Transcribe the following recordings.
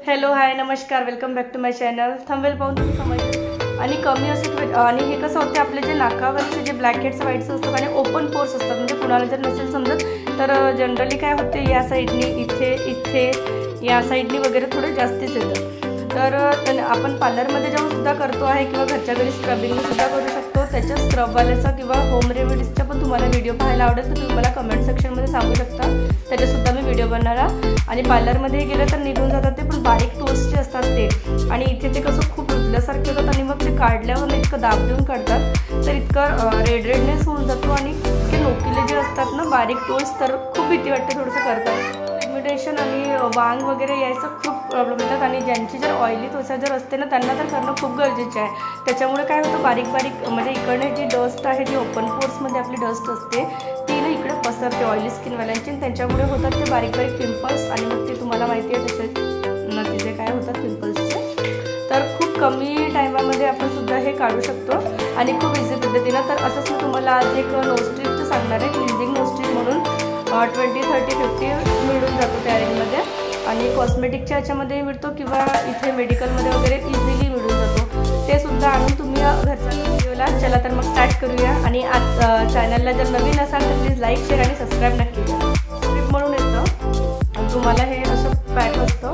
Hello hi नमस्कार, welcome back to my channel. Thumbnail पाहून तुम्ही समजलं आणि कमी असं आणि हे कसं होते आपले जे नाकावरचे जे ब्लॅक हेड्स व्हाईट्स असतात आणि ओपन पोर्स असतात, म्हणजे कुणाला जर नसेल समजत तर जनरली काय होते या साईडनी इथे या साईडनी वगैरे थोडं जास्तीच येतं। तर आपण पार्लरमध्ये जाऊन सुद्धा करतो आहे किंवा घरच्या घरी स्क्रबिंग सुद्धा करू शकतो। त्याच्या स्क्रबवाल्याचा किंवा होम रेमेडीजचा पण तुम्हाला व्हिडिओ पाहायला आवडेल तर तुम्ही मला कमेंट सेक्शनमध्ये सांगू शकता, त्याच्यासुद्धा मी व्हिडिओ बनवणार। आणि पार्लरमध्ये गेलं तर निघून जातात ते, पण बारीक टोस्टचे असतात ते, आणि इथे ते कसं खूप रुजल्यासारखे होतात आणि मग ते काढल्यावर इतकं दाब देऊन काढतात तर इतकं रेडनेस होऊन जातो आणि इतके नोकीले जे असतात ना बारीक टोस्ट, तर खूप भीती वाटते थोडंसं करतात। पिगमेंटेशन आणि वांग वगैरे यायचं खूप प्रॉब्लेम येतात आणि ज्यांची जर ऑइली त्वचा जर असते ना त्यांना तर करणं खूप गरजेचं आहे। त्याच्यामुळे काय होतं बारीक म्हणजे इकडे जी डस्ट आहे, जी ओपन पोर्समध्ये आपली डस्ट असते ती ना इकडे पसरते ऑइली स्किनवाल्यांची, आणि त्यांच्यामुळे होतात ते बारीक पिंपल्स, आणि मग ते तुम्हाला माहिती आहे तसे नतीजे काय होतात पिंपल्सचे। तर खूप कमी टायमामध्ये आपण सुद्धा हे काढू शकतो आणि खूप इझी पद्धतीनं। तर असंच मी तुम्हाला आज एक नोस्ट्रिपचं सांगणार आहे, क्लिन्झिंग नोस्ट्रिप म्हणून 20, 30, 50 मिळून जातो त्या रेंजमध्ये, आणि कॉस्मेटिकच्या याच्यामध्ये मिळतो किंवा इथे मेडिकलमध्ये वगैरे इझिली मिळून जातो। ते सुद्धा आणून तुम्ही घरच्या व्हिडिओला चला तर मग स्टार्ट करूया। आणि आज चॅनलला जर नवीन असाल तर प्लीज लाईक, शेअर आणि सबस्क्राईब नक्की करा। स्ट्रिप म्हणून येतं तुम्हाला, हे असं पॅक असतं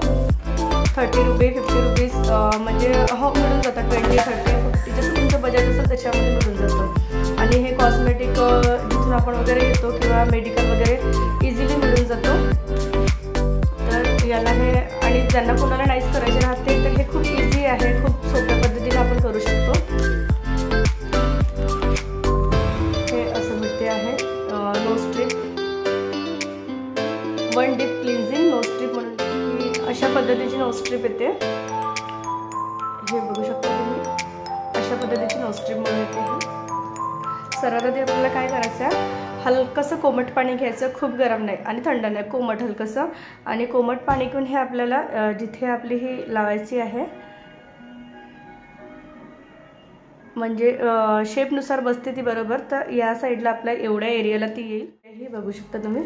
30 रुपये 50 रुपीज, म्हणजे मिळून जातं 20, 30, 50 जसं तुमचं बजेट असेल त्याच्यामध्ये मिळून जातं। आणि हे कॉस्मेटिक जिथून आपण वगैरे येतो किंवा मेडिकल वगैरे इझिली मिळून जातो। तर याला हे, आणि ज्यांना कोणाला नाईस करायचे राहते तर हे खूप इझी आहे, खूप सोप्या पद्धतीने आपण करू शकतो। हे असं मिळते आहे नोस्ट्रिप, वन डीप क्लिन्झिंग नोस्ट्रिप म्हणून अशा पद्धतीची नोस्ट्रिप येते। हे बघू शकता तुम्ही, अशा पद्धतीची नोस्ट्रिप म्हणून येते ही। सर्वात आधी आपल्याला काय करायचं आहे, हलकंसं कोमट पाणी घ्यायचं, खूप गरम नाही आणि थंड नाही, कोमट हलकंसं, आणि कोमट पाणी घेऊन हे आपल्याला जिथे आपली ही लावायची आहे, म्हणजे शेपनुसार बसते ती बरोबर, तर या साईडला आपल्या एवढ्या एरियाला ती येईल। हे बघू शकता तुम्ही,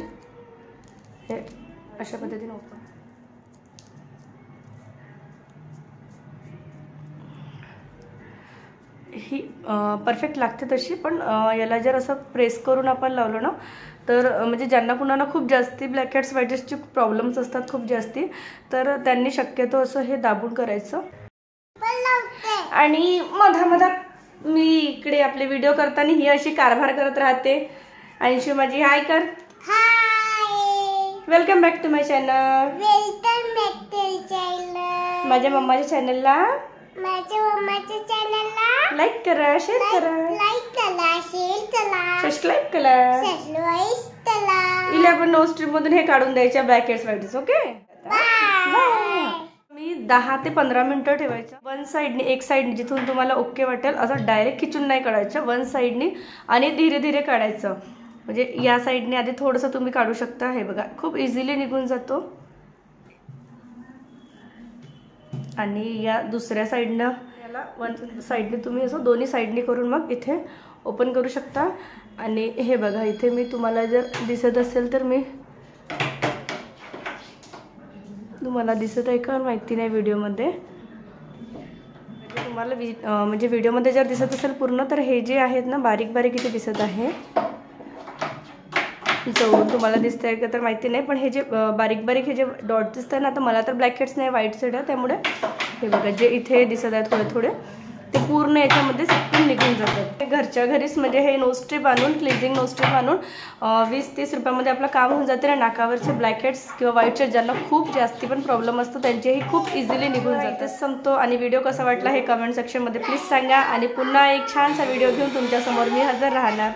हे अशा पद्धतीने ओपन ही परफेक्ट लागते तशी, पण याला जर असं प्रेस करून आपण लावलं ना तर म्हणजे ज्यांना कुणाला खूप जास्ती ब्लॅक हेड्स व्हाईट्सचे प्रॉब्लेम्स असतात खूप जास्ती, तर त्यांनी शक्यतो असं हे दाबून करायचं। आणि मधामधात मी इकडे आपले व्हिडिओ करताना ही अशी कारभार करत राहते। अंशू माझी हाय कर, welcome back to my channel. माझ्या मम्माच्या चॅनलला लाईक करा, शेअर करा, सबस्क्राईब करा। इले आपण नोस्ट्रिप मधून हे काढून द्यायच्या ब्लॅक हेड्स व्हाईट्स। ओके, मी 10 ते 15 मिनिटं ठेवायचं। वन साईडनी, एक साईडनी जिथून तुम्हाला ओके वाटेल असं डायरेक्ट खिचून नाही काढायचं, वन साईडनी आणि धीरे धीरे काढायचं। म्हणजे या साईडने आधी थोडंसं तुम्ही काढू शकता, हे बघा खूप इझिली निघून जातो। आणि या दुसऱ्या साईडनं याला वन साईडने तुम्ही असं दोन्ही साईडने करून मग इथे ओपन करू शकता। आणि हे बघा इथे मी तुम्हाला जर दिसत असेल तर मी तुम्हाला दिसत आहे का माहिती नाही व्हिडिओमध्ये, तुम्हाला म्हणजे व्हिडिओमध्ये जर दिसत असेल पूर्ण तर हे जे आहेत ना बारीक बारीक इथे दिसत आहे, जवळून तुम्हाला दिसतंय का तर माहिती नाही, पण हे जे बारीक बारीक हे जे डॉट दिसतं ना, आता मला तर ब्लॅक हेड्स नाही व्हाईट सेड आहे, त्यामुळे हे बघा जे इथे दिसत आहे थोडे थोडे ते पूर्ण याच्यामध्ये सटकून निघून जातात। घरच्या घरीच म्हणजे हे नोस्ट्रिप आणून, क्लिन्झिंग नोस्ट्रिप आणून 20-30 रुपयामध्ये आपलं काम होऊन जाते। आणि नाकावरचे ब्लॅक हेड्स किंवा व्हाईटचे ज्यांना खूप जास्ती पण प्रॉब्लेम असतो त्यांचेही खूप इझिली निघून जाते। संपतो, आणि व्हिडिओ कसा वाटला हे कमेंट सेक्शनमध्ये प्लीज सांगा, आणि पुन्हा एक छानसा व्हिडिओ घेऊन तुमच्यासमोर मी हजर राहणार।